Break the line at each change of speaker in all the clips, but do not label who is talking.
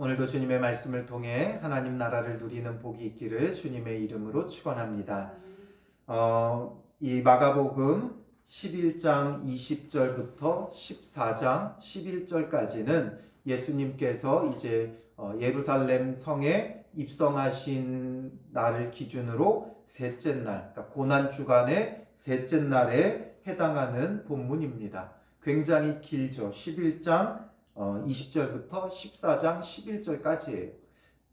오늘도 주님의 말씀을 통해 하나님 나라를 누리는 복이 있기를 주님의 이름으로 축원합니다. 이 마가복음 11장 20절부터 14장 11절까지는 예수님께서 이제 예루살렘 성에 입성하신 날을 기준으로 셋째 날, 그러니까 고난 주간의 셋째 날에 해당하는 본문입니다. 굉장히 길죠. 11장 20절부터 14장 11절까지예요.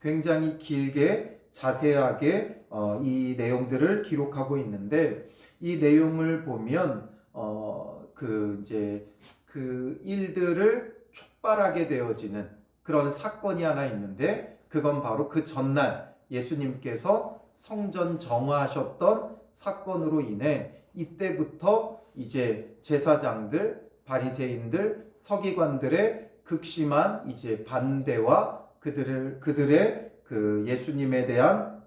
굉장히 길게 자세하게 이 내용들을 기록하고 있는데, 이 내용을 보면 그 일들을 촉발하게 되어지는 그런 사건이 하나 있는데, 그건 바로 그 전날 예수님께서 성전 정화하셨던 사건으로 인해 이때부터 이제 제사장들, 바리새인들, 서기관들의 극심한 이제 반대와 그들의 그 예수님에 대한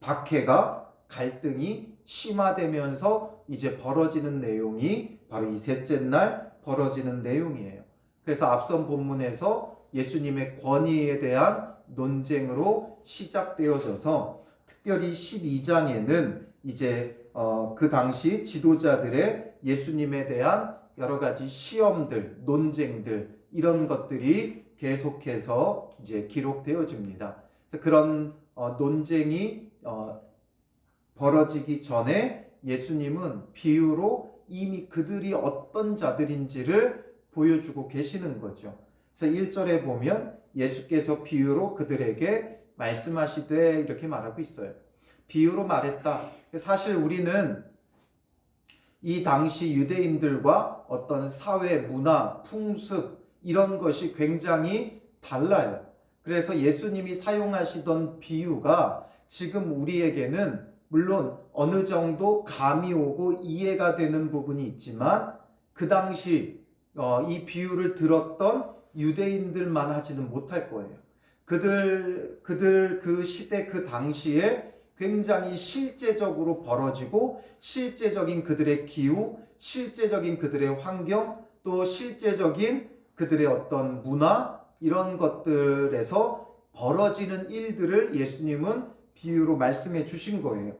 박해가, 갈등이 심화되면서 이제 벌어지는 내용이 바로 이 셋째 날 벌어지는 내용이에요. 그래서 앞선 본문에서 예수님의 권위에 대한 논쟁으로 시작되어져서, 특별히 12장에는 이제 그 당시 지도자들의 예수님에 대한 여러 가지 시험들, 논쟁들, 이런 것들이 계속해서 이제 기록되어집니다. 그래서 그런 논쟁이 벌어지기 전에 예수님은 비유로 이미 그들이 어떤 자들인지를 보여주고 계시는 거죠. 그래서 1절에 보면 예수께서 비유로 그들에게 말씀하시되, 이렇게 말하고 있어요. 비유로 말했다. 사실 우리는 이 당시 유대인들과 어떤 사회, 문화, 풍습, 이런 것이 굉장히 달라요. 그래서 예수님이 사용하시던 비유가 지금 우리에게는 물론 어느 정도 감이 오고 이해가 되는 부분이 있지만, 그 당시 이 비유를 들었던 유대인들만 하지는 못할 거예요. 그들 그 시대, 그 당시에 굉장히 실제적으로 벌어지고, 실제적인 그들의 기후, 실제적인 그들의 환경, 또 실제적인 그들의 어떤 문화, 이런 것들에서 벌어지는 일들을 예수님은 비유로 말씀해 주신 거예요.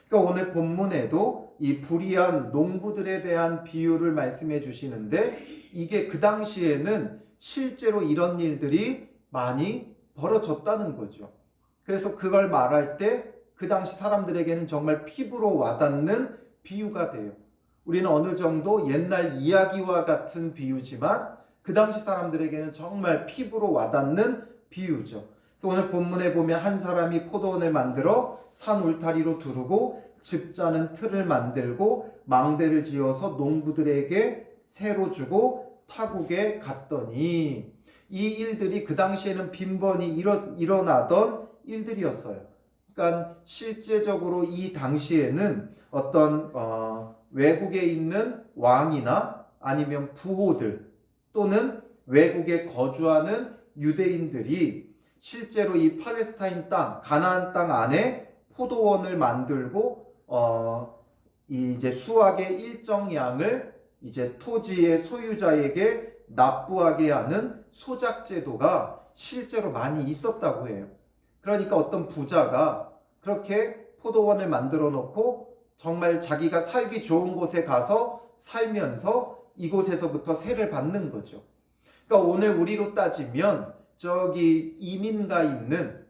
그러니까 오늘 본문에도 이 불의한 농부들에 대한 비유를 말씀해 주시는데, 이게 그 당시에는 실제로 이런 일들이 많이 벌어졌다는 거죠. 그래서 그걸 말할 때 그 당시 사람들에게는 정말 피부로 와닿는 비유가 돼요. 우리는 어느 정도 옛날 이야기와 같은 비유지만 그 당시 사람들에게는 정말 피부로 와닿는 비유죠. 그래서 오늘 본문에 보면 한 사람이 포도원을 만들어 산 울타리로 두르고 즙 짜는 틀을 만들고 망대를 지어서 농부들에게 새로 주고 타국에 갔더니, 이 일들이 그 당시에는 빈번히 일어나던 일들이었어요. 그러니까 실제적으로 이 당시에는 어떤 외국에 있는 왕이나 아니면 부호들, 또는 외국에 거주하는 유대인들이 실제로 이 팔레스타인 땅, 가나안 땅 안에 포도원을 만들고 이제 수확의 일정 양을 이제 토지의 소유자에게 납부하게 하는 소작 제도가 실제로 많이 있었다고 해요. 그러니까 어떤 부자가 그렇게 포도원을 만들어 놓고 정말 자기가 살기 좋은 곳에 가서 살면서 이곳에서부터 세를 받는 거죠. 그러니까 오늘 우리로 따지면 저기 이민가 있는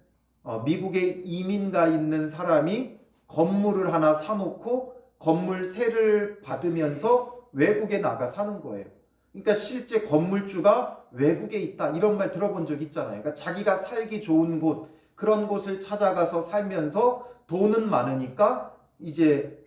미국에 이민가 있는 사람이 건물을 하나 사놓고 건물 세를 받으면서 외국에 나가 사는 거예요. 그러니까 실제 건물주가 외국에 있다, 이런 말 들어본 적 있잖아요. 그러니까 자기가 살기 좋은 곳, 그런 곳을 찾아가서 살면서 돈은 많으니까 이제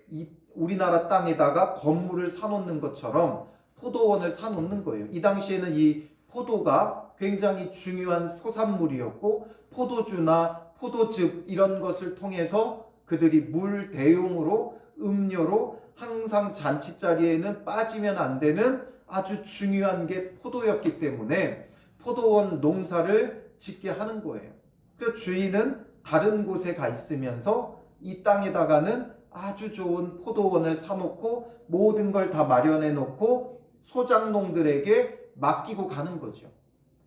우리나라 땅에다가 건물을 사놓는 것처럼 포도원을 사놓는 거예요. 이 당시에는 이 포도가 굉장히 중요한 소산물이었고, 포도주나 포도즙, 이런 것을 통해서 그들이 물 대용으로, 음료로 항상 잔치 자리에는 빠지면 안 되는 아주 중요한 게 포도였기 때문에 포도원 농사를 짓게 하는 거예요. 그 주인은 다른 곳에 가 있으면서 이 땅에다가는 아주 좋은 포도원을 사놓고 모든 걸 다 마련해 놓고 소작농들에게 맡기고 가는 거죠.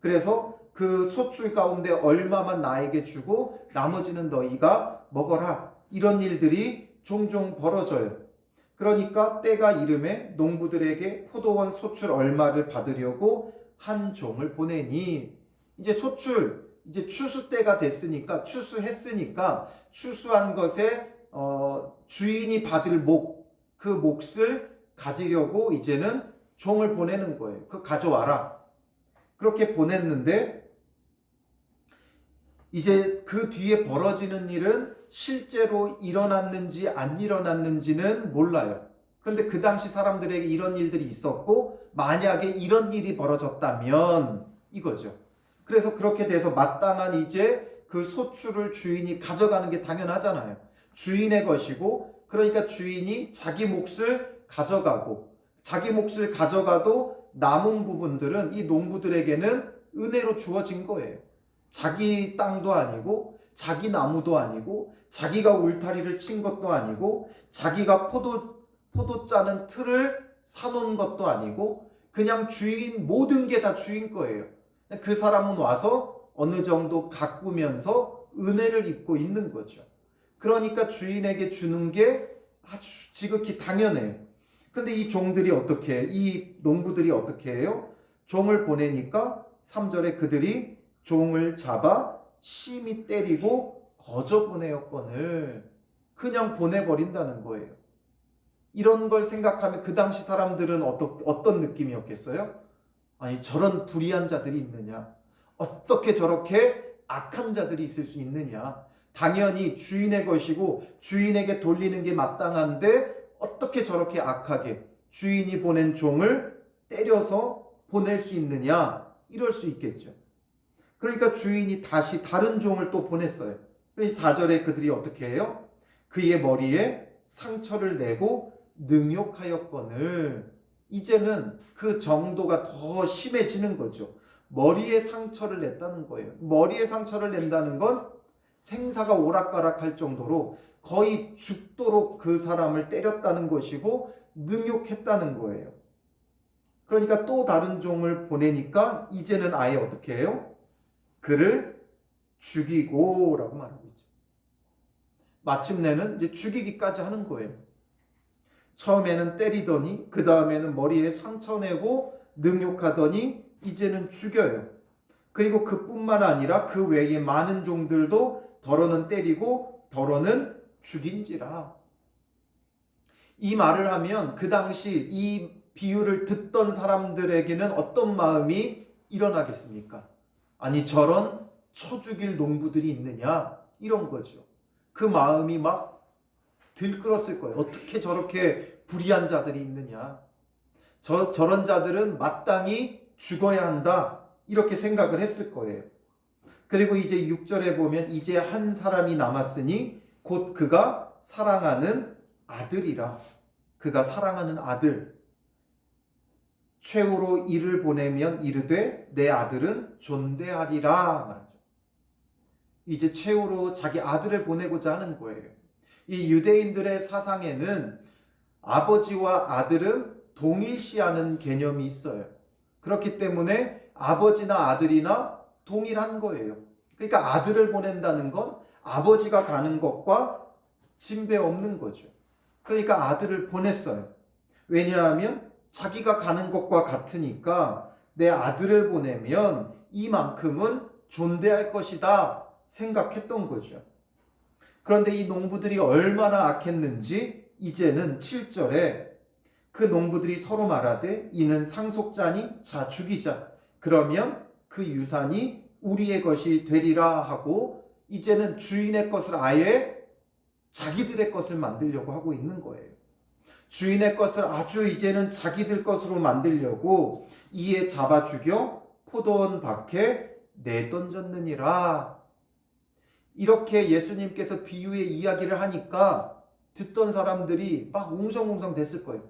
그래서 그 소출 가운데 얼마만 나에게 주고 나머지는 너희가 먹어라. 이런 일들이 종종 벌어져요. 그러니까 때가 이름에 농부들에게 포도원 소출 얼마를 받으려고 한 종을 보내니, 이제 소출, 이제 추수 때가 됐으니까, 추수했으니까 추수한 것에 주인이 받을 그 몫을 가지려고 이제는 종을 보내는 거예요. 그거 가져와라. 그렇게 보냈는데 이제 그 뒤에 벌어지는 일은 실제로 일어났는지 안 일어났는지는 몰라요. 그런데 그 당시 사람들에게 이런 일들이 있었고 만약에 이런 일이 벌어졌다면 이거죠. 그래서 그렇게 돼서 마땅한 이제 그 소출을 주인이 가져가는 게 당연하잖아요. 주인의 것이고, 그러니까 주인이 자기 몫을 가져가고, 자기 몫을 가져가도 남은 부분들은 이 농부들에게는 은혜로 주어진 거예요. 자기 땅도 아니고 자기 나무도 아니고 자기가 울타리를 친 것도 아니고 자기가 포도 짜는 틀을 사놓은 것도 아니고 그냥 주인, 모든 게 다 주인 거예요. 그 사람은 와서 어느 정도 가꾸면서 은혜를 입고 있는 거죠. 그러니까 주인에게 주는 게 아주 지극히 당연해요. 그런데 이 종들이 어떻게 해요? 이 농부들이 어떻게 해요? 종을 보내니까 3절에 그들이 종을 잡아 심히 때리고 거저 보내었거늘 그냥 보내버린다는 거예요. 이런 걸 생각하면 그 당시 사람들은 어떤 느낌이었겠어요? 아니, 저런 불의한 자들이 있느냐? 어떻게 저렇게 악한 자들이 있을 수 있느냐? 당연히 주인의 것이고 주인에게 돌리는 게 마땅한데 어떻게 저렇게 악하게 주인이 보낸 종을 때려서 보낼 수 있느냐? 이럴 수 있겠죠. 그러니까 주인이 다시 다른 종을 또 보냈어요. 그래서 4절에 그들이 어떻게 해요? 그의 머리에 상처를 내고 능욕하였거늘. 이제는 그 정도가 더 심해지는 거죠. 머리에 상처를 냈다는 거예요. 머리에 상처를 낸다는 건 생사가 오락가락할 정도로 거의 죽도록 그 사람을 때렸다는 것이고 능욕했다는 거예요. 그러니까 또 다른 종을 보내니까 이제는 아예 어떻게 해요? 그를 죽이고 라고 말하고 있죠. 마침내는 이제 죽이기까지 하는 거예요. 처음에는 때리더니 그 다음에는 머리에 상처 내고 능욕하더니 이제는 죽여요. 그리고 그뿐만 아니라 그 외에 많은 종들도 더러는 때리고 더러는 죽인지라. 이 말을 하면 그 당시 이 비유를 듣던 사람들에게는 어떤 마음이 일어나겠습니까? 아니, 저런 쳐 죽일 농부들이 있느냐? 이런 거죠. 그 마음이 막 들끓었을 거예요. 어떻게 저렇게 불의한 자들이 있느냐? 저런 자들은 마땅히 죽어야 한다. 이렇게 생각을 했을 거예요. 그리고 이제 6절에 보면 이제 한 사람이 남았으니 곧 그가 사랑하는 아들이라. 그가 사랑하는 아들. 최후로 이를 보내면 이르되 내 아들은 존대하리라 말하죠. 이제 최후로 자기 아들을 보내고자 하는 거예요. 이 유대인들의 사상에는 아버지와 아들은 동일시하는 개념이 있어요. 그렇기 때문에 아버지나 아들이나 동일한 거예요. 그러니까 아들을 보낸다는 건 아버지가 가는 것과 진배 없는 거죠. 그러니까 아들을 보냈어요. 왜냐하면 자기가 가는 것과 같으니까 내 아들을 보내면 이만큼은 존대할 것이다 생각했던 거죠. 그런데 이 농부들이 얼마나 악했는지 이제는 7절에 그 농부들이 서로 말하되 이는 상속자니 자 죽이자. 그러면 그 유산이 우리의 것이 되리라 하고 이제는 주인의 것을 아예 자기들의 것을 만들려고 하고 있는 거예요. 주인의 것을 아주 이제는 자기들 것으로 만들려고 이에 잡아 죽여 포도원 밖에 내던졌느니라. 이렇게 예수님께서 비유의 이야기를 하니까 듣던 사람들이 막 웅성웅성 됐을 거예요.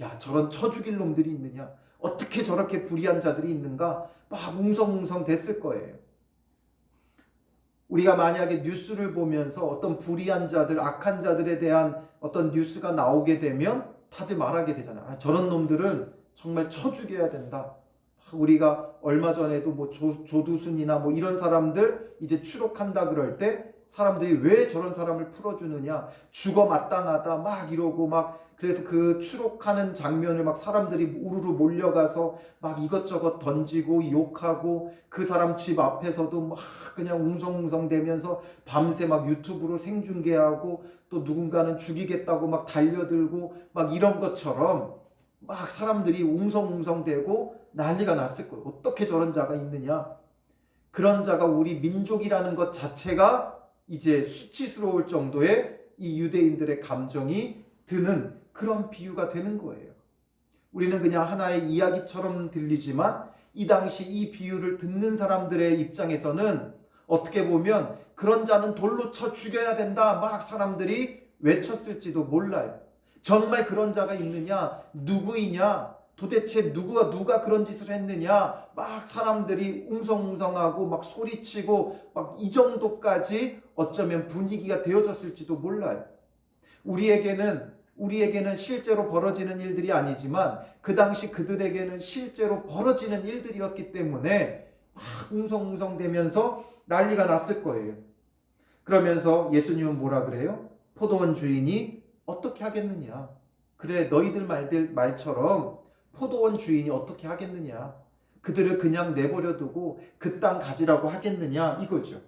야, 저런 쳐 죽일 놈들이 있느냐? 어떻게 저렇게 불의한 자들이 있는가? 막 웅성웅성 됐을 거예요. 우리가 만약에 뉴스를 보면서 어떤 불의한 자들, 악한 자들에 대한 어떤 뉴스가 나오게 되면 다들 말하게 되잖아요. 아, 저런 놈들은 정말 쳐 죽여야 된다. 우리가 얼마 전에도 뭐 조두순이나 뭐 이런 사람들 이제 추록한다 그럴 때 사람들이 왜 저런 사람을 풀어주느냐, 죽어 마땅하다 막 이러고 막, 그래서 그 추록하는 장면을 막 사람들이 우르르 몰려가서 막 이것저것 던지고 욕하고, 그 사람 집 앞에서도 막 그냥 웅성웅성 대면서 밤새 막 유튜브로 생중계하고, 또 누군가는 죽이겠다고 막 달려들고 막 이런 것처럼 막 사람들이 웅성웅성대고 난리가 났을 거예요. 어떻게 저런 자가 있느냐. 그런 자가 우리 민족이라는 것 자체가 이제 수치스러울 정도의 이 유대인들의 감정이 드는 그런 비유가 되는 거예요. 우리는 그냥 하나의 이야기처럼 들리지만 이 당시 이 비유를 듣는 사람들의 입장에서는 어떻게 보면 그런 자는 돌로 쳐 죽여야 된다 막 사람들이 외쳤을지도 몰라요. 정말 그런 자가 있느냐? 누구이냐? 도대체 누가 그런 짓을 했느냐? 막 사람들이 웅성웅성하고 막 소리치고 막 이 정도까지 어쩌면 분위기가 되어졌을지도 몰라요. 우리에게는 실제로 벌어지는 일들이 아니지만 그 당시 그들에게는 실제로 벌어지는 일들이었기 때문에 막 웅성웅성대면서 난리가 났을 거예요. 그러면서 예수님은 뭐라 그래요? 포도원 주인이 어떻게 하겠느냐? 그래, 너희들 말처럼 포도원 주인이 어떻게 하겠느냐? 그들을 그냥 내버려 두고 그 땅 가지라고 하겠느냐? 이거죠.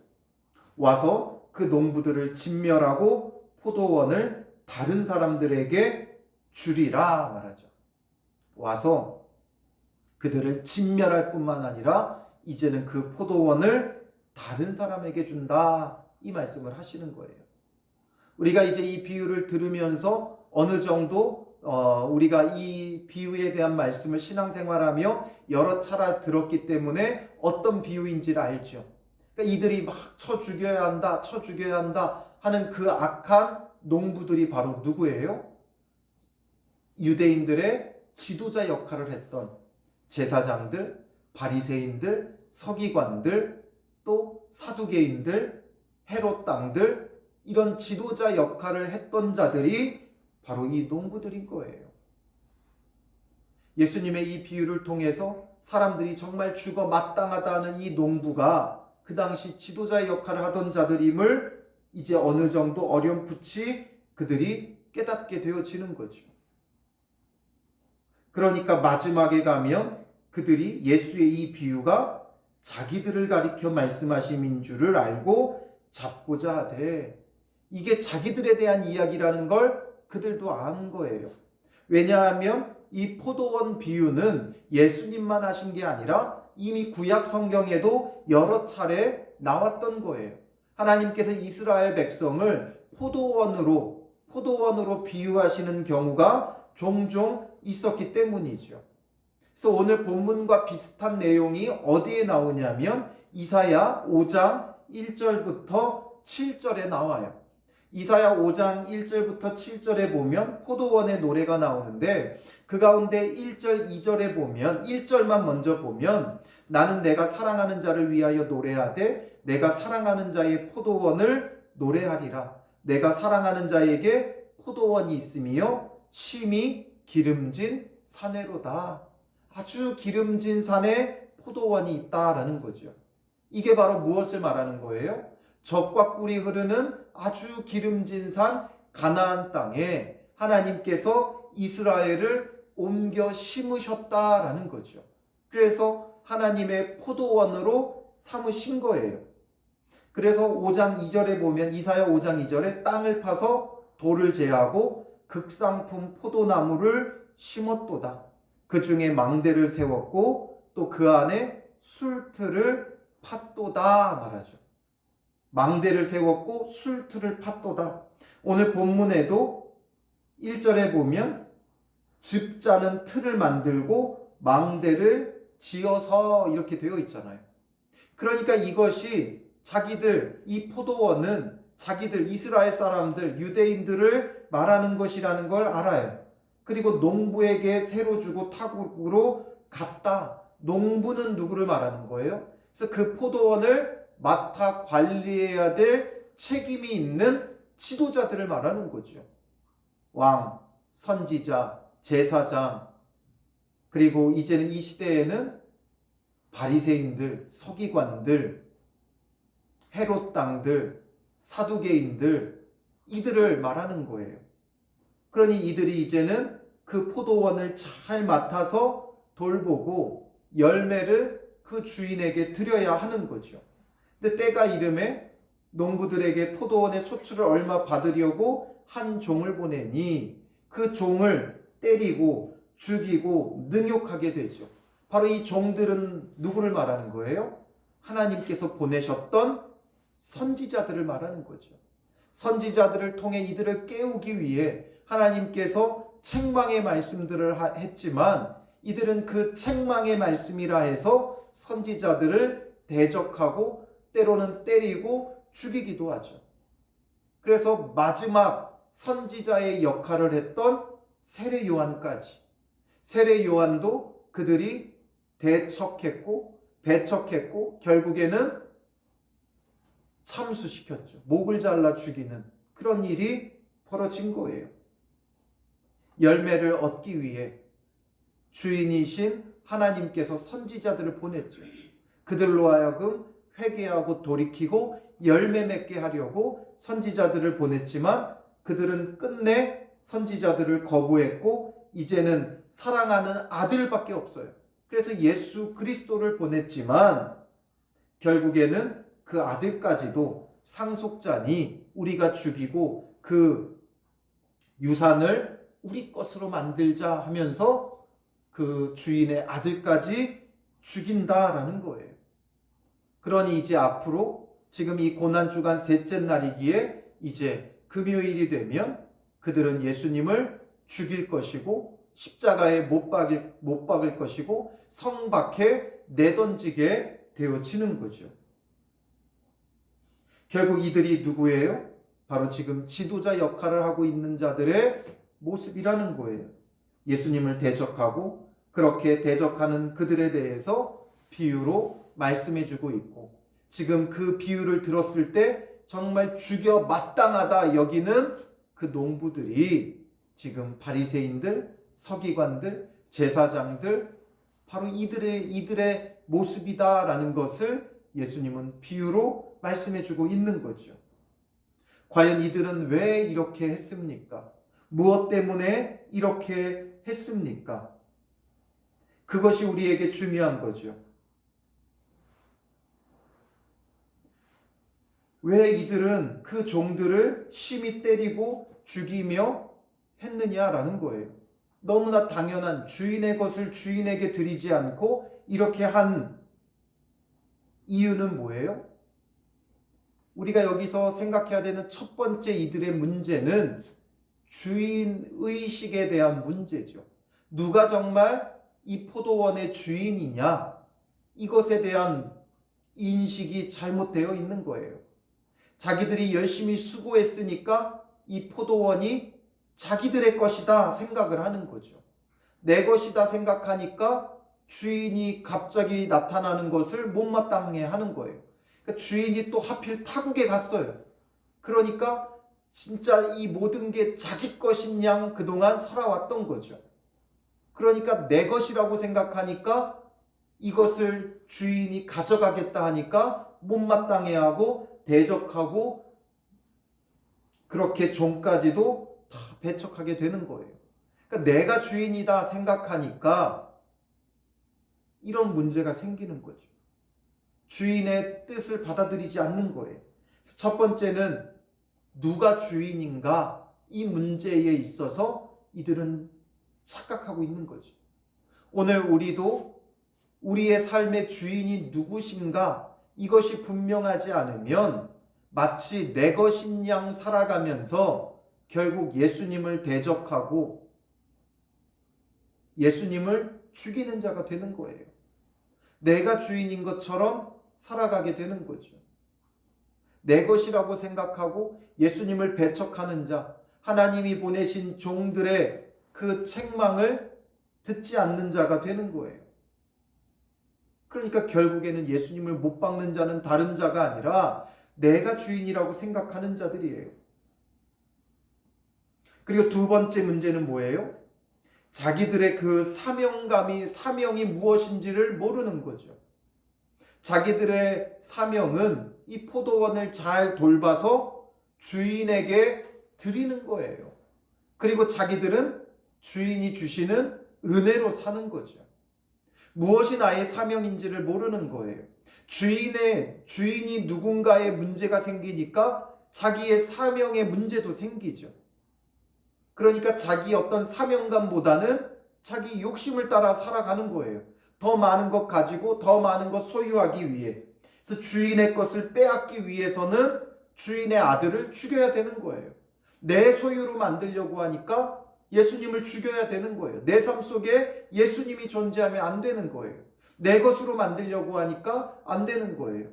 와서 그 농부들을 진멸하고 포도원을 다른 사람들에게 주리라 말하죠. 와서 그들을 진멸할 뿐만 아니라 이제는 그 포도원을 다른 사람에게 준다, 이 말씀을 하시는 거예요. 우리가 이제 이 비유를 들으면서 어느 정도 우리가 이 비유에 대한 말씀을 신앙생활하며 여러 차례 들었기 때문에 어떤 비유인지를 알죠. 그러니까 이들이 막 쳐 죽여야 한다 하는 그 악한 농부들이 바로 누구예요? 유대인들의 지도자 역할을 했던 제사장들, 바리새인들, 서기관들, 또 사두개인들, 헤롯 당들, 이런 지도자 역할을 했던 자들이 바로 이 농부들인 거예요. 예수님의 이 비유를 통해서 사람들이 정말 죽어 마땅하다는 이 농부가 그 당시 지도자 역할을 하던 자들임을 이제 어느 정도 어렴풋이 그들이 깨닫게 되어지는 거죠. 그러니까 마지막에 가면 그들이 예수의 이 비유가 자기들을 가리켜 말씀하심인 줄을 알고 잡고자 하되, 이게 자기들에 대한 이야기라는 걸 그들도 아는 거예요. 왜냐하면 이 포도원 비유는 예수님만 하신 게 아니라 이미 구약 성경에도 여러 차례 나왔던 거예요. 하나님께서 이스라엘 백성을 포도원으로 비유하시는 경우가 종종 있었기 때문이죠. 그래서 오늘 본문과 비슷한 내용이 어디에 나오냐면 이사야 5장 1절부터 7절에 나와요. 이사야 5장 1절부터 7절에 보면 포도원의 노래가 나오는데, 그 가운데 1절, 2절에 보면 1절만 먼저 보면 나는 내가 사랑하는 자를 위하여 노래하되 내가 사랑하는 자의 포도원을 노래하리라. 내가 사랑하는 자에게 포도원이 있으며 심히 기름진 산에로다. 아주 기름진 산에 포도원이 있다라는 거죠. 이게 바로 무엇을 말하는 거예요? 젖과 꿀이 흐르는 아주 기름진 산 가나안 땅에 하나님께서 이스라엘을 옮겨 심으셨다라는 거죠. 그래서 하나님의 포도원으로 삼으신 거예요. 그래서 5장 2절에 보면 이사야 5장 2절에 땅을 파서 돌을 제하고 극상품 포도나무를 심었도다. 그 중에 망대를 세웠고 또 그 안에 술틀을 팠도다 말하죠. 망대를 세웠고 술틀을 팠도다. 오늘 본문에도 1절에 보면 즙 짜는 틀을 만들고 망대를 지어서 이렇게 되어 있잖아요. 그러니까 이것이 이 포도원은 자기들 이스라엘 사람들, 유대인들을 말하는 것이라는 걸 알아요. 그리고 농부에게 새로 주고 타국으로 갔다. 농부는 누구를 말하는 거예요? 그래서 그 포도원을 맡아 관리해야 될 책임이 있는 지도자들을 말하는 거죠. 왕, 선지자, 제사장, 그리고 이제는 이 시대에는 바리새인들, 서기관들, 헤롯 당들, 사두개인들, 이들을 말하는 거예요. 그러니 이들이 이제는 그 포도원을 잘 맡아서 돌보고 열매를 그 주인에게 드려야 하는 거죠. 근데 때가 이름에 농부들에게 포도원의 소출을 얼마 받으려고 한 종을 보내니 그 종을 때리고 죽이고 능욕하게 되죠. 바로 이 종들은 누구를 말하는 거예요? 하나님께서 보내셨던 선지자들을 말하는 거죠. 선지자들을 통해 이들을 깨우기 위해 하나님께서 책망의 말씀들을 했지만 이들은 그 책망의 말씀이라 해서 선지자들을 대적하고 때로는 때리고 죽이기도 하죠. 그래서 마지막 선지자의 역할을 했던 세례 요한까지, 세례 요한도 그들이 대척했고 배척했고 결국에는 참수시켰죠. 목을 잘라 죽이는 그런 일이 벌어진 거예요. 열매를 얻기 위해 주인이신 하나님께서 선지자들을 보냈죠. 그들로 하여금 회개하고 돌이키고 열매 맺게 하려고 선지자들을 보냈지만 그들은 끝내 선지자들을 거부했고 이제는 사랑하는 아들밖에 없어요. 그래서 예수 그리스도를 보냈지만 결국에는 그 아들까지도 상속자니 우리가 죽이고 그 유산을 우리 것으로 만들자 하면서 그 주인의 아들까지 죽인다라는 거예요. 그러니 이제 앞으로 지금 이 고난주간 셋째 날이기에 이제 금요일이 되면 그들은 예수님을 죽일 것이고 십자가에 못 박을 것이고 성 밖에 내던지게 되어지는 거죠. 결국 이들이 누구예요? 바로 지금 지도자 역할을 하고 있는 자들의 모습이라는 거예요. 예수님을 대적하고 그렇게 대적하는 그들에 대해서 비유로 말씀해주고 있고 지금 그 비유를 들었을 때 정말 죽여 마땅하다 여기는 그 농부들이 지금 바리새인들, 서기관들, 제사장들 바로 이들의 모습이다라는 것을 예수님은 비유로 말씀해주고 있는 거죠. 과연 이들은 왜 이렇게 했습니까? 무엇 때문에 이렇게 했습니까? 그것이 우리에게 중요한 거죠. 왜 이들은 그 종들을 심히 때리고 죽이며 했느냐라는 거예요. 너무나 당연한 주인의 것을 주인에게 드리지 않고 이렇게 한 이유는 뭐예요? 우리가 여기서 생각해야 되는 첫 번째 이들의 문제는 주인의식에 대한 문제죠. 누가 정말 이 포도원의 주인이냐? 이것에 대한 인식이 잘못되어 있는 거예요. 자기들이 열심히 수고했으니까 이 포도원이 자기들의 것이다 생각을 하는 거죠. 내 것이다 생각하니까 주인이 갑자기 나타나는 것을 못마땅해 하는 거예요. 그러니까 주인이 또 하필 타국에 갔어요. 그러니까 진짜 이 모든 게 자기 것인 양 그동안 살아왔던 거죠. 그러니까 내 것이라고 생각하니까 이것을 주인이 가져가겠다 하니까 못마땅해하고 대적하고 그렇게 종까지도 다 배척하게 되는 거예요. 그러니까 내가 주인이다 생각하니까 이런 문제가 생기는 거죠. 주인의 뜻을 받아들이지 않는 거예요. 첫 번째는 누가 주인인가 이 문제에 있어서 이들은 착각하고 있는 거죠. 오늘 우리도 우리의 삶의 주인이 누구신가 이것이 분명하지 않으면 마치 내 것인 양 살아가면서 결국 예수님을 대적하고 예수님을 죽이는 자가 되는 거예요. 내가 주인인 것처럼 살아가게 되는 거죠. 내 것이라고 생각하고 예수님을 배척하는 자, 하나님이 보내신 종들의 그 책망을 듣지 않는 자가 되는 거예요. 그러니까 결국에는 예수님을 못 박는 자는 다른 자가 아니라 내가 주인이라고 생각하는 자들이에요. 그리고 두 번째 문제는 뭐예요? 자기들의 그 사명이 무엇인지를 모르는 거죠. 자기들의 사명은 이 포도원을 잘 돌봐서 주인에게 드리는 거예요. 그리고 자기들은 주인이 주시는 은혜로 사는 거죠. 무엇이 나의 사명인지를 모르는 거예요. 주인이 누군가의 문제가 생기니까 자기의 사명의 문제도 생기죠. 그러니까 자기 어떤 사명감보다는 자기 욕심을 따라 살아가는 거예요. 더 많은 것 가지고 더 많은 것 소유하기 위해. 그래서 주인의 것을 빼앗기 위해서는 주인의 아들을 죽여야 되는 거예요. 내 소유로 만들려고 하니까 예수님을 죽여야 되는 거예요. 내 삶 속에 예수님이 존재하면 안 되는 거예요. 내 것으로 만들려고 하니까 안 되는 거예요.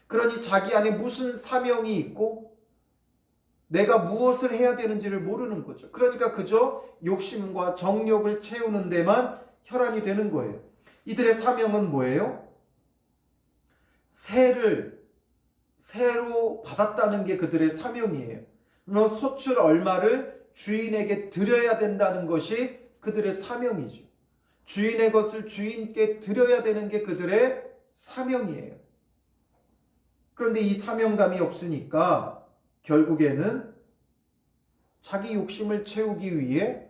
그러니 자기 안에 무슨 사명이 있고 내가 무엇을 해야 되는지를 모르는 거죠. 그러니까 그저 욕심과 정욕을 채우는 데만 혈안이 되는 거예요. 이들의 사명은 뭐예요? 새로 받았다는 게 그들의 사명이에요. 소출 얼마를 주인에게 드려야 된다는 것이 그들의 사명이죠. 주인의 것을 주인께 드려야 되는 게 그들의 사명이에요. 그런데 이 사명감이 없으니까 결국에는 자기 욕심을 채우기 위해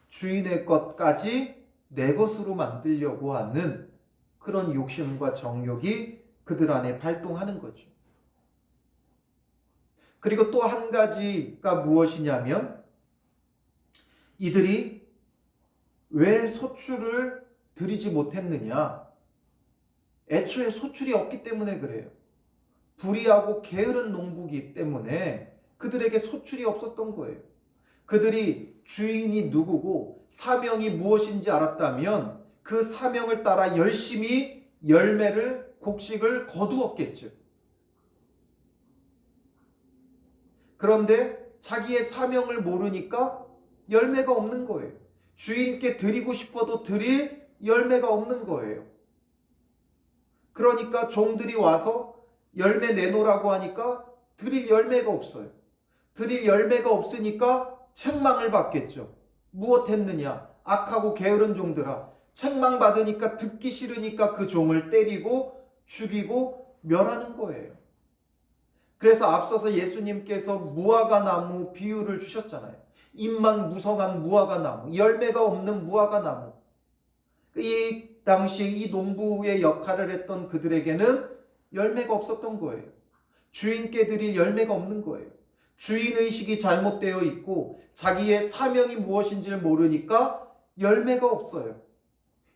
주인의 것까지 내 것으로 만들려고 하는 그런 욕심과 정욕이 그들 안에 발동하는 거죠. 그리고 또 한 가지가 무엇이냐면 이들이 왜 소출을 드리지 못했느냐? 애초에 소출이 없기 때문에 그래요. 불의하고 게으른 농부기 때문에 그들에게 소출이 없었던 거예요. 그들이 주인이 누구고 사명이 무엇인지 알았다면 그 사명을 따라 열심히 곡식을 거두었겠죠. 그런데 자기의 사명을 모르니까 열매가 없는 거예요. 주인께 드리고 싶어도 드릴 열매가 없는 거예요. 그러니까 종들이 와서 열매 내놓으라고 하니까 드릴 열매가 없어요. 드릴 열매가 없으니까 책망을 받겠죠. 무엇 했느냐? 악하고 게으른 종들아. 책망받으니까 듣기 싫으니까 그 종을 때리고 죽이고 멸하는 거예요. 그래서 앞서서 예수님께서 무화과 나무 비유를 주셨잖아요. 잎만 무성한 무화과 나무, 열매가 없는 무화과 나무. 이 당시 이 농부의 역할을 했던 그들에게는 열매가 없었던 거예요. 주인께 드릴 열매가 없는 거예요. 주인의식이 잘못되어 있고 자기의 사명이 무엇인지를 모르니까 열매가 없어요.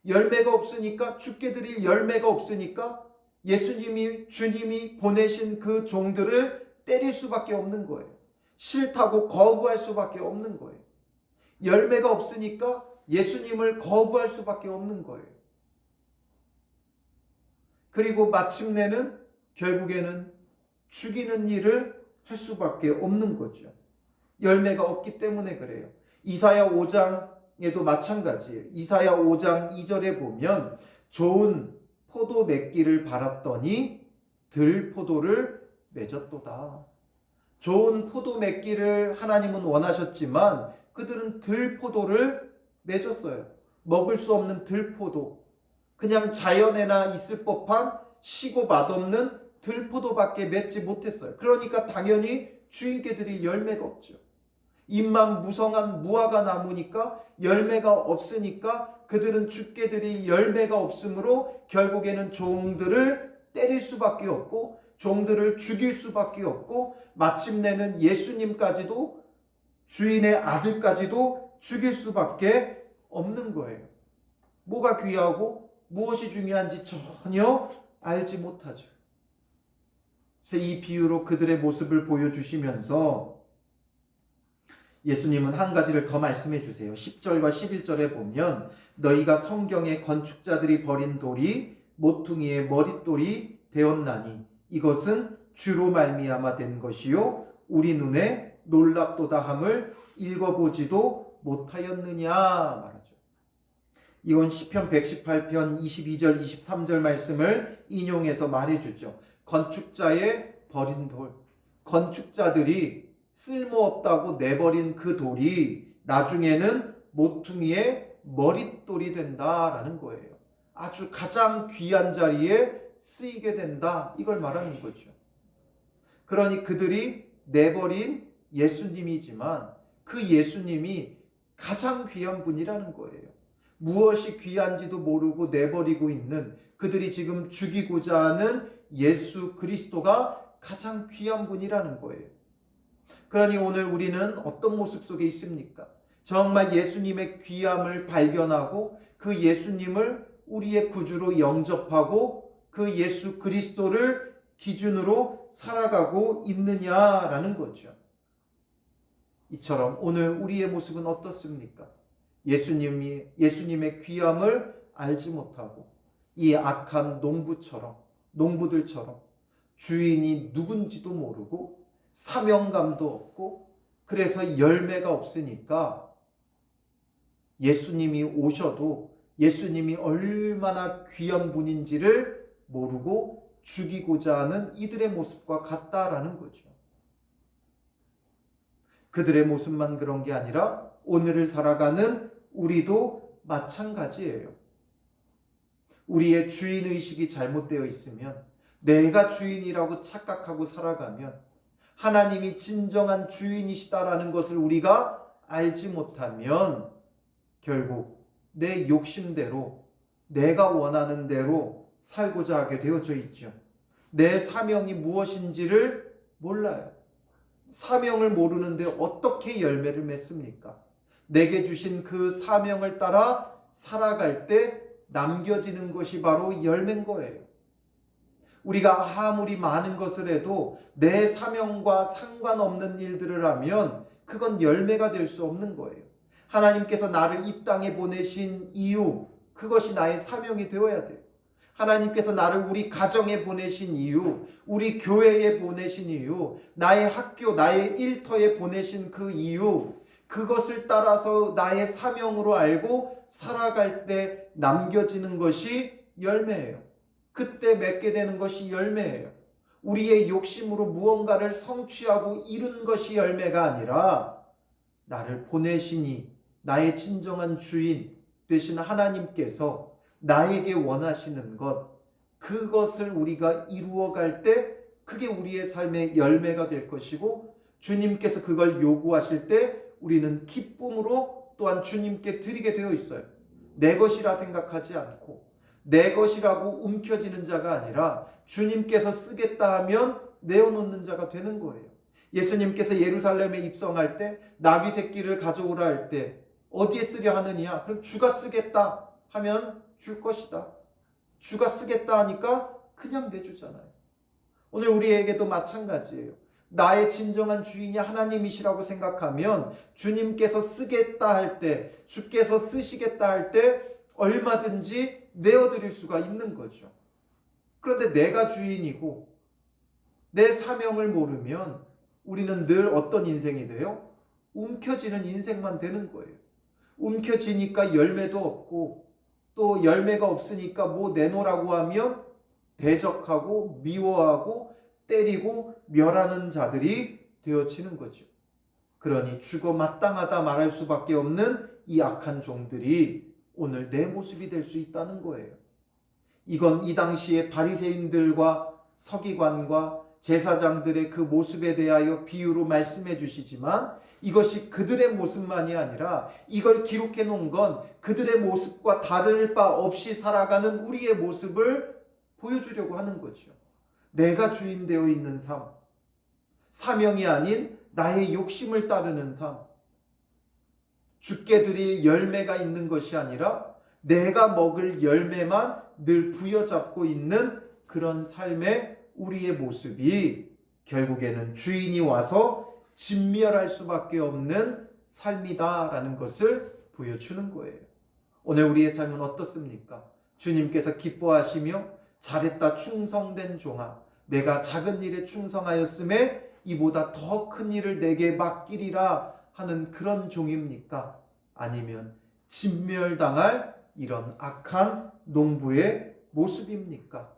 열매가 없으니까 주께 드릴 열매가 없으니까 주님이 보내신 그 종들을 때릴 수밖에 없는 거예요. 싫다고 거부할 수밖에 없는 거예요. 열매가 없으니까 예수님을 거부할 수밖에 없는 거예요. 그리고 마침내는 결국에는 죽이는 일을 할 수밖에 없는 거죠. 열매가 없기 때문에 그래요. 이사야 5장에도 마찬가지예요. 이사야 5장 2절에 보면 좋은 포도 맺기를 바랐더니 들포도를 맺었도다. 좋은 포도 맺기를 하나님은 원하셨지만 그들은 들포도를 맺었어요. 먹을 수 없는 들포도. 그냥 자연에나 있을 법한 시고 맛없는 들포도밖에 맺지 못했어요. 그러니까 당연히 주인께 드릴 열매가 없죠. 잎만 무성한 무화과 나무니까 열매가 없으니까 그들은 주께 드릴 열매가 없으므로 결국에는 종들을 때릴 수밖에 없고 종들을 죽일 수밖에 없고 마침내는 예수님까지도 주인의 아들까지도 죽일 수밖에 없는 거예요. 뭐가 귀하고 무엇이 중요한지 전혀 알지 못하죠. 그래서 이 비유로 그들의 모습을 보여주시면서 예수님은 한 가지를 더 말씀해 주세요. 10절과 11절에 보면 너희가 성경에 건축자들이 버린 돌이 모퉁이의 머릿돌이 되었나니 이것은 주로 말미암아 된 것이요 우리 눈에 놀랍도다 함을 읽어보지도 못하였느냐 말하죠. 이건 시편 118편 22절 23절 말씀을 인용해서 말해주죠. 건축자의 버린 돌, 건축자들이 쓸모없다고 내버린 그 돌이 나중에는 모퉁이의 머릿돌이 된다라는 거예요. 아주 가장 귀한 자리에 쓰이게 된다. 이걸 말하는 거죠. 그러니 그들이 내버린 예수님이지만 그 예수님이 가장 귀한 분이라는 거예요. 무엇이 귀한지도 모르고 내버리고 있는 그들이 지금 죽이고자 하는 예수 그리스도가 가장 귀한 분이라는 거예요. 그러니 오늘 우리는 어떤 모습 속에 있습니까? 정말 예수님의 귀함을 발견하고 그 예수님을 우리의 구주로 영접하고 그 예수 그리스도를 기준으로 살아가고 있느냐라는 거죠. 이처럼 오늘 우리의 모습은 어떻습니까? 예수님의 귀함을 알지 못하고 이 악한 농부들처럼 주인이 누군지도 모르고 사명감도 없고 그래서 열매가 없으니까 예수님이 오셔도 예수님이 얼마나 귀한 분인지를 모르고 죽이고자 하는 이들의 모습과 같다라는 거죠. 그들의 모습만 그런 게 아니라 오늘을 살아가는 우리도 마찬가지예요. 우리의 주인의식이 잘못되어 있으면, 내가 주인이라고 착각하고 살아가면, 하나님이 진정한 주인이시다라는 것을 우리가 알지 못하면 결국 내 욕심대로 내가 원하는 대로 살고자 하게 되어져 있죠. 내 사명이 무엇인지를 몰라요. 사명을 모르는데 어떻게 열매를 맺습니까? 내게 주신 그 사명을 따라 살아갈 때 남겨지는 것이 바로 열매인 거예요. 우리가 아무리 많은 것을 해도 내 사명과 상관없는 일들을 하면 그건 열매가 될 수 없는 거예요. 하나님께서 나를 이 땅에 보내신 이유, 그것이 나의 사명이 되어야 돼요. 하나님께서 나를 우리 가정에 보내신 이유, 우리 교회에 보내신 이유, 나의 학교, 나의 일터에 보내신 그 이유, 그것을 따라서 나의 사명으로 알고 살아갈 때 남겨지는 것이 열매예요. 그때 맺게 되는 것이 열매예요. 우리의 욕심으로 무언가를 성취하고 이룬 것이 열매가 아니라 나를 보내시니 나의 진정한 주인 되신 하나님께서 나에게 원하시는 것, 그것을 우리가 이루어갈 때 그게 우리의 삶의 열매가 될 것이고, 주님께서 그걸 요구하실 때 우리는 기쁨으로 또한 주님께 드리게 되어 있어요. 내 것이라 생각하지 않고 내 것이라고 움켜쥐는 자가 아니라 주님께서 쓰겠다 하면 내어놓는 자가 되는 거예요. 예수님께서 예루살렘에 입성할 때 나귀 새끼를 가져오라 할 때 어디에 쓰려 하느냐? 그럼 주가 쓰겠다 하면 줄 것이다. 주가 쓰겠다 하니까 그냥 내주잖아요. 오늘 우리에게도 마찬가지예요. 나의 진정한 주인이 하나님이시라고 생각하면 주님께서 쓰겠다 할 때, 주께서 쓰시겠다 할 때 얼마든지 내어드릴 수가 있는 거죠. 그런데 내가 주인이고 내 사명을 모르면 우리는 늘 어떤 인생이 돼요? 움켜쥐는 인생만 되는 거예요. 움켜쥐니까 열매도 없고, 또 열매가 없으니까 뭐 내놓으라고 하면 대적하고 미워하고 때리고 멸하는 자들이 되어지는 거죠. 그러니 죽어 마땅하다 말할 수밖에 없는 이 악한 종들이 오늘 내 모습이 될 수 있다는 거예요. 이건 이 당시에 바리새인들과 서기관과 제사장들의 그 모습에 대하여 비유로 말씀해 주시지만, 이것이 그들의 모습만이 아니라 이걸 기록해 놓은 건 그들의 모습과 다를 바 없이 살아가는 우리의 모습을 보여주려고 하는 거죠. 내가 주인 되어 있는 삶, 사명이 아닌 나의 욕심을 따르는 삶, 주께 드릴 열매가 있는 것이 아니라 내가 먹을 열매만 늘 부여잡고 있는 그런 삶의 우리의 모습이 결국에는 주인이 와서 진멸할 수밖에 없는 삶이다라는 것을 보여주는 거예요. 오늘 우리의 삶은 어떻습니까? 주님께서 기뻐하시며 잘했다 충성된 종아, 내가 작은 일에 충성하였음에 이보다 더 큰 일을 내게 맡기리라 하는 그런 종입니까? 아니면 진멸당할 이런 악한 농부의 모습입니까?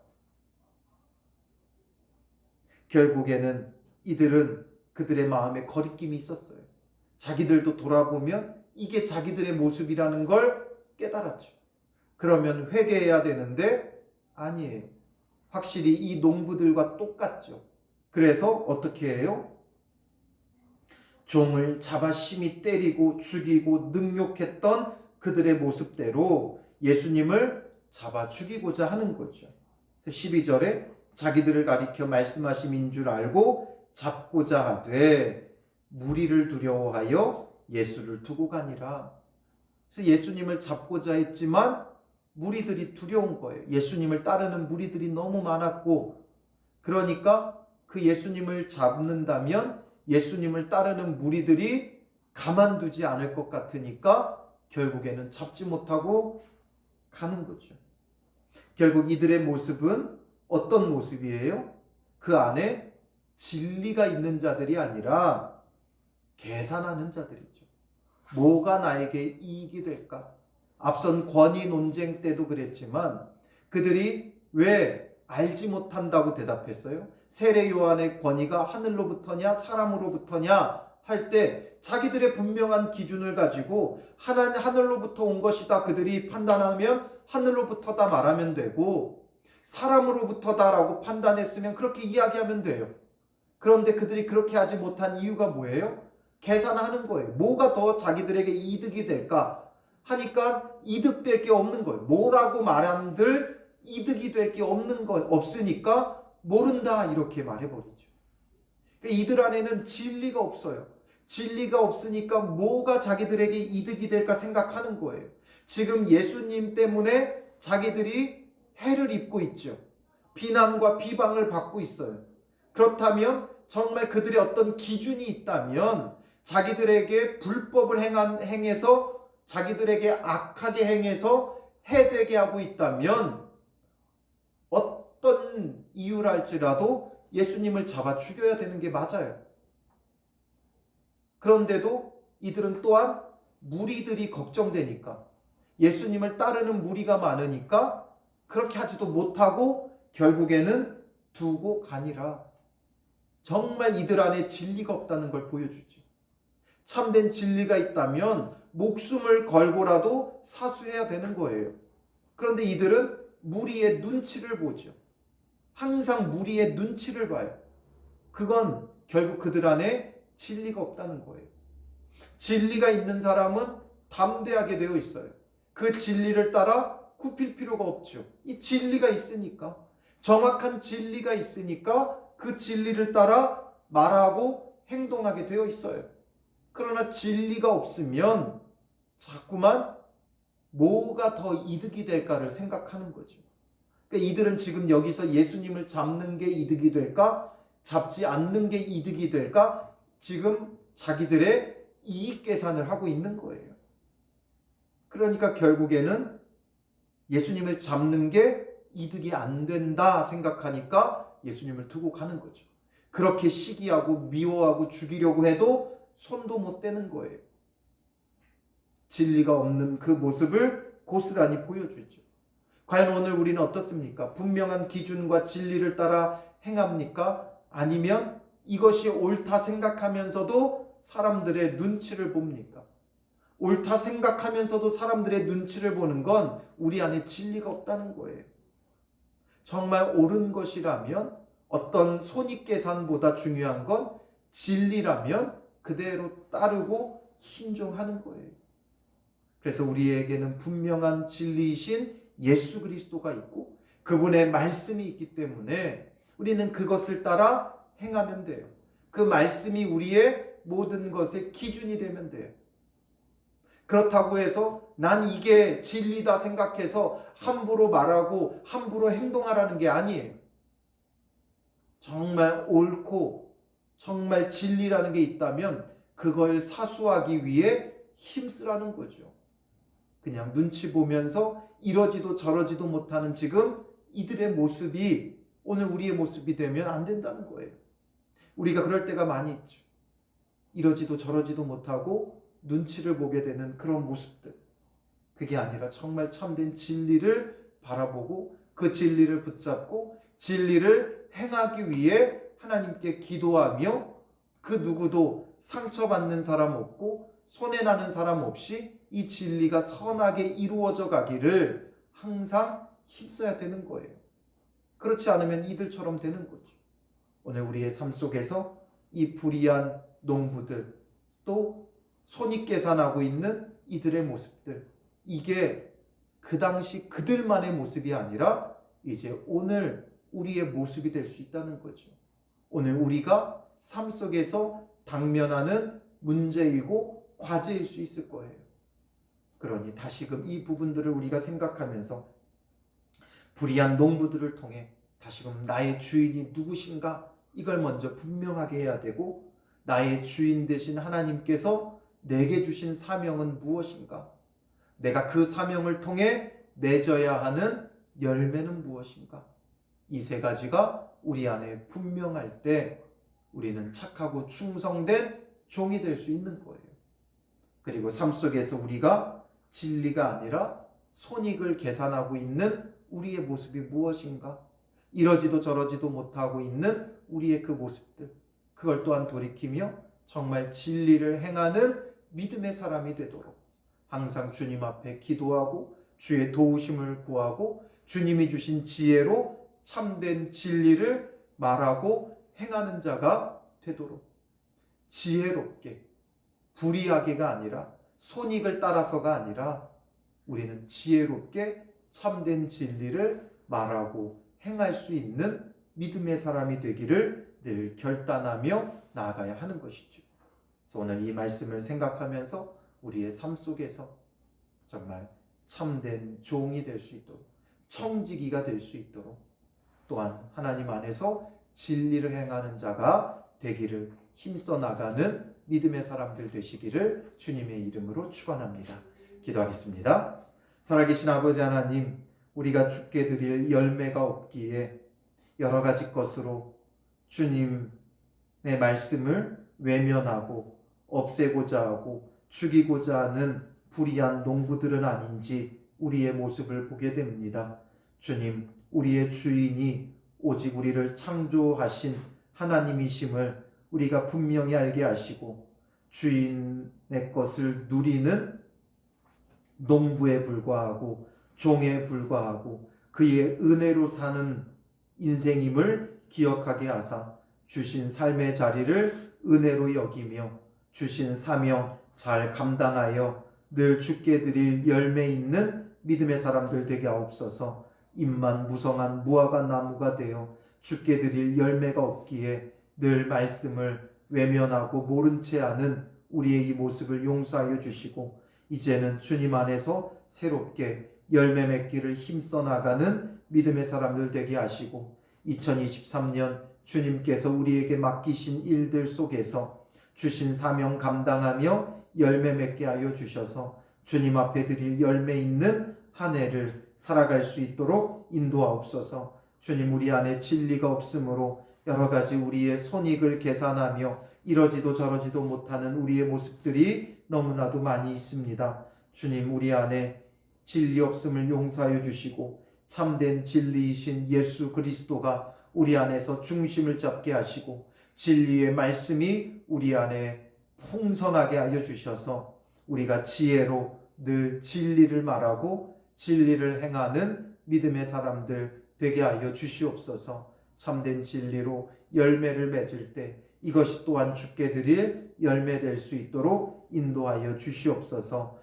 결국에는 이들은 그들의 마음에 거리낌이 있었어요. 자기들도 돌아보면 이게 자기들의 모습이라는 걸 깨달았죠. 그러면 회개해야 되는데 아니에요. 확실히 이 농부들과 똑같죠. 그래서 어떻게 해요? 종을 잡아 심히 때리고 죽이고 능욕했던 그들의 모습대로 예수님을 잡아 죽이고자 하는 거죠. 12절에 자기들을 가리켜 말씀하심인 줄 알고 잡고자 하되 무리를 두려워하여 예수를 두고 가니라. 그래서 예수님을 잡고자 했지만 무리들이 두려운 거예요. 예수님을 따르는 무리들이 너무 많았고, 그러니까 그 예수님을 잡는다면 예수님을 따르는 무리들이 가만두지 않을 것 같으니까 결국에는 잡지 못하고 가는 거죠. 결국 이들의 모습은 어떤 모습이에요? 그 안에 진리가 있는 자들이 아니라 계산하는 자들이죠. 뭐가 나에게 이익이 될까? 앞선 권위 논쟁 때도 그랬지만 그들이 왜 알지 못한다고 대답했어요? 세례 요한의 권위가 하늘로부터냐 사람으로부터냐 할 때 자기들의 분명한 기준을 가지고 하늘로부터 온 것이다 그들이 판단하면 하늘로부터다 말하면 되고, 사람으로부터다라고 판단했으면 그렇게 이야기하면 돼요. 그런데 그들이 그렇게 하지 못한 이유가 뭐예요? 계산하는 거예요. 뭐가 더 자기들에게 이득이 될까 하니까 이득될 게 없는 거예요. 뭐라고 말한들 이득이 될 게 없으니까 모른다 이렇게 말해버리죠. 이들 안에는 진리가 없어요. 진리가 없으니까 뭐가 자기들에게 이득이 될까 생각하는 거예요. 지금 예수님 때문에 자기들이 해를 입고 있죠. 비난과 비방을 받고 있어요. 그렇다면 정말 그들의 어떤 기준이 있다면 자기들에게 불법을 행해서 자기들에게 악하게 행해서 해되게 하고 있다면 어떤 이유랄지라도 예수님을 잡아 죽여야 되는 게 맞아요. 그런데도 이들은 또한 무리들이 걱정되니까, 예수님을 따르는 무리가 많으니까 그렇게 하지도 못하고 결국에는 두고 가니라. 정말 이들 안에 진리가 없다는 걸 보여주죠. 참된 진리가 있다면 목숨을 걸고라도 사수해야 되는 거예요. 그런데 이들은 무리의 눈치를 보죠. 항상 무리의 눈치를 봐요. 그건 결국 그들 안에 진리가 없다는 거예요. 진리가 있는 사람은 담대하게 되어 있어요. 그 진리를 따라 굽힐 필요가 없죠. 이 진리가 있으니까, 정확한 진리가 있으니까 그 진리를 따라 말하고 행동하게 되어 있어요. 그러나 진리가 없으면 자꾸만 뭐가 더 이득이 될까를 생각하는 거죠. 그러니까 이들은 지금 여기서 예수님을 잡는 게 이득이 될까? 잡지 않는 게 이득이 될까? 지금 자기들의 이익 계산을 하고 있는 거예요. 그러니까 결국에는 예수님을 잡는 게 이득이 안 된다 생각하니까 예수님을 두고 가는 거죠. 그렇게 시기하고 미워하고 죽이려고 해도 손도 못 대는 거예요. 진리가 없는 그 모습을 고스란히 보여주죠. 과연 오늘 우리는 어떻습니까? 분명한 기준과 진리를 따라 행합니까? 아니면 이것이 옳다 생각하면서도 사람들의 눈치를 봅니까? 옳다 생각하면서도 사람들의 눈치를 보는 건 우리 안에 진리가 없다는 거예요. 정말 옳은 것이라면, 어떤 손익계산보다 중요한 건 진리라면 그대로 따르고 순종하는 거예요. 그래서 우리에게는 분명한 진리이신 예수 그리스도가 있고 그분의 말씀이 있기 때문에 우리는 그것을 따라 행하면 돼요. 그 말씀이 우리의 모든 것의 기준이 되면 돼요. 그렇다고 해서 난 이게 진리다 생각해서 함부로 말하고 함부로 행동하라는 게 아니에요. 정말 옳고 정말 진리라는 게 있다면 그걸 사수하기 위해 힘쓰라는 거죠. 그냥 눈치 보면서 이러지도 저러지도 못하는 지금 이들의 모습이 오늘 우리의 모습이 되면 안 된다는 거예요. 우리가 그럴 때가 많이 있죠. 이러지도 저러지도 못하고 눈치를 보게 되는 그런 모습들. 그게 아니라 정말 참된 진리를 바라보고 그 진리를 붙잡고 진리를 행하기 위해 하나님께 기도하며 그 누구도 상처받는 사람 없고 손해나는 사람 없이 이 진리가 선하게 이루어져 가기를 항상 힘써야 되는 거예요. 그렇지 않으면 이들처럼 되는 거죠. 오늘 우리의 삶 속에서 이 불의한 농부들, 또 손익 계산하고 있는 이들의 모습들, 이게 그 당시 그들만의 모습이 아니라 이제 오늘 우리의 모습이 될 수 있다는 거죠. 오늘 우리가 삶 속에서 당면하는 문제이고 과제일 수 있을 거예요. 그러니 다시금 이 부분들을 우리가 생각하면서 불의한 농부들을 통해 다시금 나의 주인이 누구신가, 이걸 먼저 분명하게 해야 되고, 나의 주인 되신 하나님께서 내게 주신 사명은 무엇인가, 내가 그 사명을 통해 맺어야 하는 열매는 무엇인가, 이 세 가지가 우리 안에 분명할 때 우리는 착하고 충성된 종이 될 수 있는 거예요. 그리고 삶 속에서 우리가 진리가 아니라 손익을 계산하고 있는 우리의 모습이 무엇인가, 이러지도 저러지도 못하고 있는 우리의 그 모습들, 그걸 또한 돌이키며 정말 진리를 행하는 믿음의 사람이 되도록 항상 주님 앞에 기도하고 주의 도우심을 구하고 주님이 주신 지혜로 참된 진리를 말하고 행하는 자가 되도록, 지혜롭게, 불의하게가 아니라 손익을 따라서가 아니라 우리는 지혜롭게 참된 진리를 말하고 행할 수 있는 믿음의 사람이 되기를 늘 결단하며 나아가야 하는 것이죠. 그래서 오늘 이 말씀을 생각하면서 우리의 삶 속에서 정말 참된 종이 될 수 있도록, 청지기가 될 수 있도록, 또한 하나님 안에서 진리를 행하는 자가 되기를 힘써 나가는 믿음의 사람들 되시기를 주님의 이름으로 축원합니다. 기도하겠습니다. 살아계신 아버지 하나님, 우리가 주께 드릴 열매가 없기에 여러 가지 것으로 주님의 말씀을 외면하고 없애고자 하고 죽이고자 하는 불의한 농부들은 아닌지 우리의 모습을 보게 됩니다. 주님, 우리의 주인이 오직 우리를 창조하신 하나님이심을 우리가 분명히 알게 하시고, 주인의 것을 누리는 농부에 불과하고 종에 불과하고 그의 은혜로 사는 인생임을 기억하게 하사 주신 삶의 자리를 은혜로 여기며 주신 사명 잘 감당하여 늘 주께 드릴 열매 있는 믿음의 사람들 되게 하옵소서. 잎만 무성한 무화과 나무가 되어 주께 드릴 열매가 없기에 늘 말씀을 외면하고 모른 채 하는 우리의 이 모습을 용서하여 주시고, 이제는 주님 안에서 새롭게 열매 맺기를 힘써 나가는 믿음의 사람들 되게 하시고, 2023년 주님께서 우리에게 맡기신 일들 속에서 주신 사명 감당하며 열매 맺게 하여 주셔서 주님 앞에 드릴 열매 있는 한 해를 살아갈 수 있도록 인도하옵소서. 주님, 우리 안에 진리가 없으므로 여러 가지 우리의 손익을 계산하며 이러지도 저러지도 못하는 우리의 모습들이 너무나도 많이 있습니다. 주님, 우리 안에 진리 없음을 용서하여 주시고 참된 진리이신 예수 그리스도가 우리 안에서 중심을 잡게 하시고 진리의 말씀이 우리 안에 풍성하게 하여 주셔서 우리가 지혜로 늘 진리를 말하고 진리를 행하는 믿음의 사람들 되게 하여 주시옵소서. 참된 진리로 열매를 맺을 때 이것이 또한 주께 드릴 열매 될 수 있도록 인도하여 주시옵소서.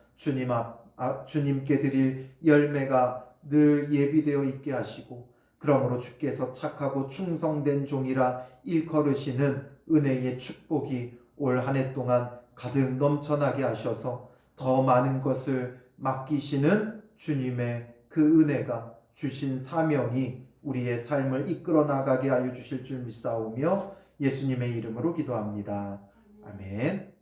주님께 드릴 열매가 늘 예비되어 있게 하시고, 그러므로 주께서 착하고 충성된 종이라 일컬으시는 은혜의 축복이 올 한 해 동안 가득 넘쳐나게 하셔서 더 많은 것을 맡기시는 주님의 그 은혜가, 주신 사명이 우리의 삶을 이끌어 나가게 하여 주실 줄 믿사오며 예수님의 이름으로 기도합니다. 아멘.